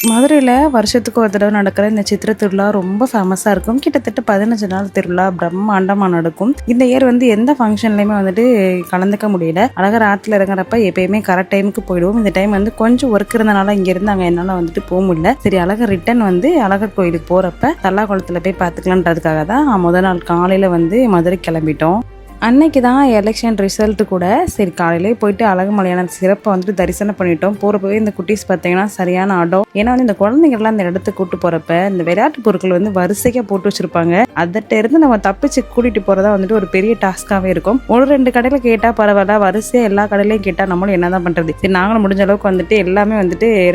மதுரையில் வருஷத்துக்கு ஒரு தடவை நடக்கிற இந்த சித்திரை திருவிழா ரொம்ப ஃபேமஸாக இருக்கும். கிட்டத்தட்ட 15 நாள் திருவிழா பிரம்மாண்டமாக நடக்கும். இந்த இயர் எந்த ஃபங்க்ஷன்லையுமே கலந்துக்க முடியல. அழகர் ஆற்றுல இறங்குறப்ப எப்பயுமே கரெக்ட் டைமுக்கு போயிடுவோம். இந்த டைம் கொஞ்சம் ஒர்க் இருந்தனால இங்கேருந்து அங்கே என்னால் போக முடியல. சரி, அழகர் ரிட்டன் அழகர் கோயிலுக்கு போகிறப்ப தல்லா குளத்தில் போய் பார்த்துக்கலான்றதுக்காக தான் முதல் நாள் காலையில் மதுரை கிளம்பிட்டோம். அன்னைக்கு தான் எலெக்ஷன் ரிசல்ட்டு கூட. சரி, காலையிலே போயிட்டு அழகுமலையான சிறப்பை தரிசனம் பண்ணிட்டோம். போகிறப்பவே இந்த குட்டீஸ் பார்த்தீங்கன்னா சரியான ஆடம். ஏன்னா இந்த குழந்தைங்கள்லாம் இந்த இடத்துக்கு கூட்டு போகிறப்ப இந்த விளையாட்டு பொருட்கள் வரிசையாக போட்டு வச்சுருப்பாங்க. அதட்ட இருந்து நம்ம தப்பிச்சு கூட்டிகிட்டு போகிறதா ஒரு பெரிய டாஸ்க்காகவே இருக்கும். ஒரு 2 கடையில் கேட்டால் பரவாயில்ல, வரிசையாக எல்லா கடையிலையும் கேட்டால் நம்மளும் என்ன தான் பண்ணுறது. சரி, நாங்களும் முடிஞ்ச அளவுக்கு எல்லாமே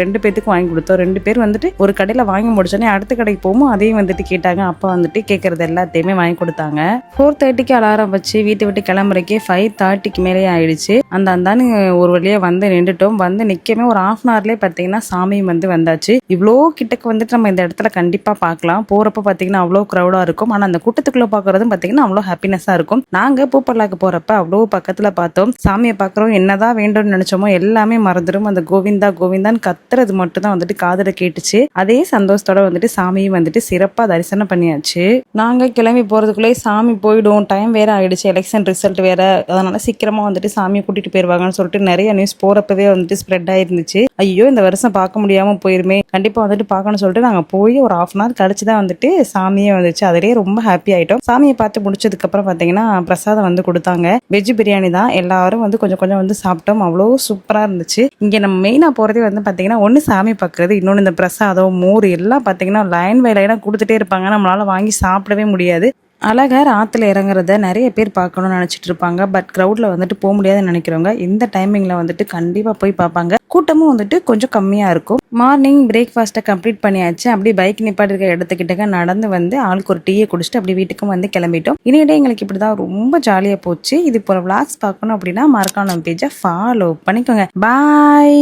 2 பேத்துக்கு வாங்கி கொடுத்தோம். 2 பேர் ஒரு கடையில் வாங்கி முடிச்சோன்னே அடுத்த கடைக்கு போகும் அதையும் கேட்டாங்க. அப்போ கேட்குறது எல்லாத்தையுமே வாங்கி கொடுத்தாங்க. 4:30க்கு அலாரம் வச்சு வீட்டை விட்டு கிளம்புறக்கே 5:30க்கு மேலே ஆயிடுச்சு. அந்தான்னு ஒரு வழியாக நின்றுட்டோம். நிற்கமே ஒரு 1/2 hourலேயே பார்த்தீங்கன்னா சாமியும் வந்தாச்சு. இவ்வளோ கிட்டக்கு நம்ம இந்த இடத்துல கண்டிப்பாக பார்க்கலாம். போகிறப்ப பார்த்தீங்கன்னா அவ்வளோ க்ரௌடாக இருக்கும். ஆனால் அந்த கூட்டத்துக்குள்ளே பார்க்குறதும் பார்த்தீங்கன்னா அவ்வளோ ஹாப்பினஸாக இருக்கும். நாங்கள் பூப்பல்லாக்கு போகிறப்ப அவ்வளோ பக்கத்தில் பார்த்தோம். சாமியை பார்க்குறோம், என்னதான் வேண்டும்னு நினச்சோமோ எல்லாமே மறந்துடும். அந்த கோவிந்தா கோவிந்தான்னு கத்துறது மட்டும் தான் காதில் கேட்டுச்சு. அதே சந்தோஷத்தோட சாமியும் சிறப்பாக தரிசனம் பண்ணியாச்சு. நாங்கள் கிளம்பி போகிறதுக்குள்ளே சாமி போயிடும். டைம் வேற ஆயிடுச்சு. எலெக்ஷன் ரிசல்ட் வேற. அதனால சீக்கிரமா சாமியை கூட்டிட்டு போயிருவாங்கன்னு சொல்லிட்டு நிறைய நியூஸ் போறப்பவே ஸ்ப்ரெட் ஆயிருந்துச்சு. ஐயோ, இந்த வருஷம் பார்க்க முடியாம போயிருமே, கண்டிப்பா பார்க்கணும்னு சொல்லிட்டு நாங்க போய் ஒரு 1/2 hour கழிச்சு தான் சாமியே வந்துச்சு. அதிலே ரொம்ப ஹாப்பி ஆயிட்டோம். சாமியை பார்த்து முடிச்சதுக்கு அப்புறம் பாத்தீங்கன்னா பிரசாதம் கொடுத்தாங்க. வெஜ் பிரியாணி தான். எல்லாரும் கொஞ்சம் கொஞ்சம் சாப்பிட்டோம். அவ்வளோ சூப்பரா இருந்துச்சு. இங்க நம்ம மெயினா போறதே பாத்தீங்கன்னா ஒன்னு சாமி பார்க்கறது, இன்னொன்னு இந்த பிரசாதம் மோர் எல்லாம் பாத்தீங்கன்னா லைன் பை லைனா கொடுத்துட்டே இருப்பாங்க. நம்மளால வாங்கி சாப்பிடவே முடியாது. அழகர் ஆற்றுல இறங்குறத நிறைய பேர் பார்க்கணும்னு நினச்சிட்டு இருப்பாங்க. பட் க்ரௌடில் போக முடியாதுன்னு நினைக்கிறவங்க இந்த டைமிங்கில் கண்டிப்பாக போய் பார்ப்பாங்க. கூட்டமும் கொஞ்சம் கம்மியாக இருக்கும். மார்னிங் பிரேக்ஃபாஸ்ட்டை கம்ப்ளீட் பண்ணியாச்சு. அப்படி பைக் நிப்பாட்டி இருக்க இடத்துக்கிட்டக்க நடந்து ஆளுக்கு ஒரு டீயை குடிச்சிட்டு அப்படி வீட்டுக்கும் கிளம்பிட்டோம். இனியிடையே எங்களுக்கு இப்படி தான் ரொம்ப ஜாலியாக போச்சு. இது போல விளாக்ஸ் பார்க்கணும் அப்படின்னா மறக்காம நம்ம பேஜை ஃபாலோ பண்ணிக்கோங்க. பாய்.